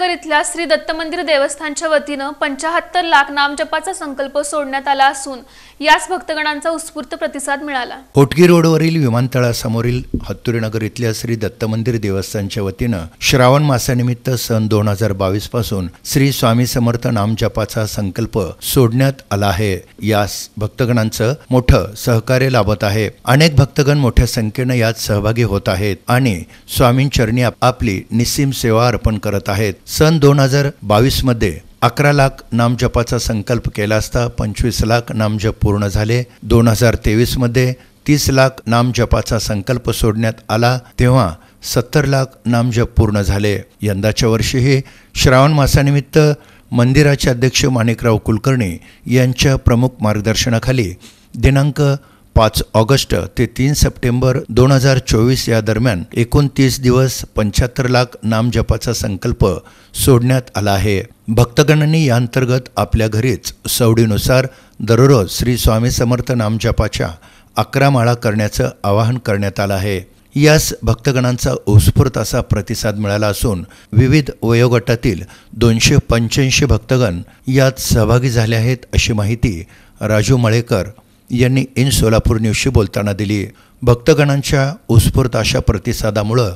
हत्तुरीनगर इथल्या श्री दत्त मंदिर देवस्थानच्या वतीनं 75 लाख नामजपाचा संकल्प सोडण्यात आला असून यास भक्तगणांचा उत्स्फूर्त प्रतिसाद मिळाला। होटगी रोडवरील विमानतळासमोरील हत्तुरीनगर इथल्या श्री दत्त मंदिर देवस्थानच्या वतीनं श्रावण मासानिमित्त सन 2022 पासून श्री स्वामी समर्थ नामजपाचा संकल्प सोडण्यात आला आहे। यास भक्तगणांचं मोठं सहकार्य लाभत आहे। अनेक भक्तगण मोठ्या संख्येने यात सहभागी होत आहेत आणि स्वामींचरणी आपली निस्सीम सेवा अर्पण करत आहेत। सन 2022 मध्ये 11 लाख नामजपाचा संकल्प केला असता 25 लाख नामजप पूर्ण झाले। 2023 मध्ये 30 लाख नामजपाचा संकल्प सोडण्यात आला तेव्हा 70 लाख नामजप पूर्ण झाले। यंदाच्या वर्षीही श्रावण मासानिमित्त मंदिराचे अध्यक्ष माणिकराव कुलकर्णी यांच्या प्रमुख मार्गदर्शनाखाली दिनांक 5 ऑगस्ट ते 3 सप्टेंबर 2024 या दरम्यान 29 दिवस 75 लाख नामजपाचा संकल्प सोडण्यात आला आहे। भक्तगणांनी या अंतर्गत आपल्या घरीच सवडीनुसार दररोज श्री स्वामी समर्थ नामजपाच्या 11 माळा करण्याचं आवाहन करण्यात आलं आहे। यास भक्तगणांचा उत्स्फूर्त असा प्रतिसाद मिळाला असून विविध वयोगटातील 285 भक्तगण यात सहभागी झाले आहेत अशी माहिती राजू मळेकर यांनी इन सोलापूर न्यूजशी बोलताना दिली। भक्तगणांच्या उत्स्फूर्त अशा प्रतिसादामुळे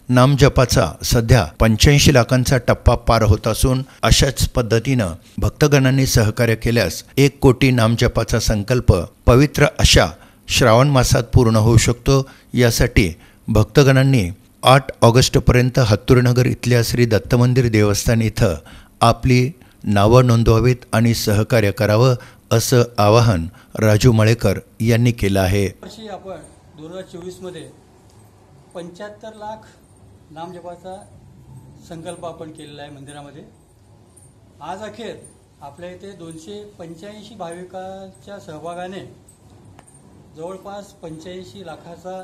नामजपाचा सध्या 85 लाखांचा टप्पा पार होत असून अशाच पद्धतीनं भक्तगणांनी सहकार्य केल्यास 1 कोटी नामजपाचा संकल्प पवित्र अशा श्रावण मासात पूर्ण होऊ शकतो। यासाठी भक्तगणांनी 8 ऑगस्टपर्यंत हत्तुरीनगर इथल्या श्री दत्त मंदिर देवस्थान इथं आपली नावं नोंदवावीत आणि सहकार्य करावं असं आवाहन राजू मळेकर यांनी केलं आहे। वर्षी आपण 2024 मध्ये 75 लाख नामजपाचा संकल्प आपण केलेला आहे मंदिरामध्ये। आज अखेर आपल्या इथे 285 भाविकांच्या सहभागाने जवळपास 85 लाखाचा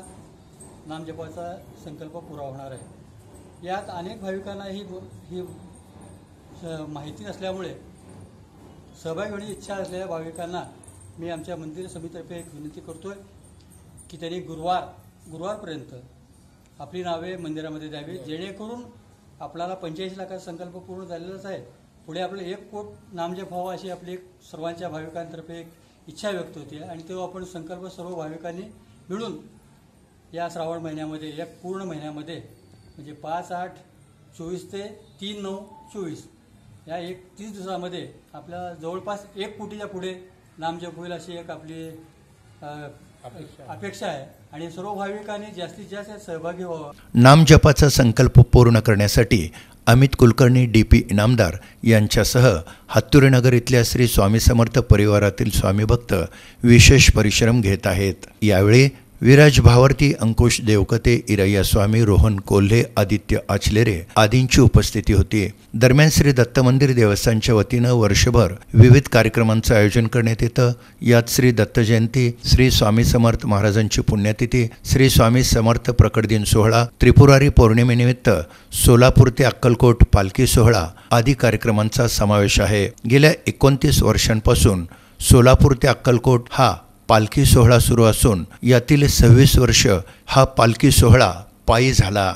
नामजपाचा संकल्प पुरा होणार आहे। यात अनेक भाविकांना ही माहिती नसल्यामुळे सहभागी होण्याची इच्छा असलेल्या भाविकांना मी आमच्या मंदिर समितीतर्फे एक विनंती करतोय की त्यांनी गुरुवारपर्यंत आपली नावे मंदिरामध्ये द्यावी, जेणेकरून आपल्याला 85 लाखाचा संकल्प पूर्ण झालेलाच आहे। पुढे आपलं 1 कोट नामजप व्हावा अशी आपली सर्वांच्या भाविकांतर्फे एक इच्छा व्यक्त होती आणि तो आपण संकल्प सर्व भाविकांनी मिळून या श्रावण महिन्यामध्ये एक पूर्ण महिन्यामध्ये म्हणजे 5/8/24 ते 3/9/24 या 30 दिवसामध्ये आपल्याला जवळपास 1 कोटीच्या पुढे नामजप होईल अशी एक आपली अपेक्षा आहे आणि सर्व भाविकांनी जास्तीत जास्त सहभागी व्हावा। नामजपाचा संकल्प पूर्ण करण्यासाठी अमित कुलकर्णी DP इनामदार यांच्यासह हत्तुरीनगर इथल्या श्री स्वामी समर्थ परिवारातील स्वामी भक्त विशेष परिश्रम घेत आहेत। यावेळी विराज भावर्ती, अंकुश देवकते, इरैया स्वामी, रोहन कोल्हे, आदित्य आचलेरे आदींची उपस्थिती होती। दरम्यान श्री दत्त मंदिर देवस्थानच्या वतीनं वर्षभर विविध कार्यक्रमांचं आयोजन करण्यात येतं। यात श्री दत्त जयंती, श्री स्वामी समर्थ महाराजांची पुण्यतिथी, श्री स्वामी समर्थ प्रकट दिन सोहळा, त्रिपुरारी पौर्णिमेनिमित्त सोलापूर ते अक्कलकोट पालखी सोहळा आदी कार्यक्रमांचा समावेश आहे। गेल्या 29 वर्षांपासून सोलापूर ते अक्कलकोट हा पालखी सोहळा सुरू असून यातील 26 वर्ष हा पालखी सोहळा पायी झाला।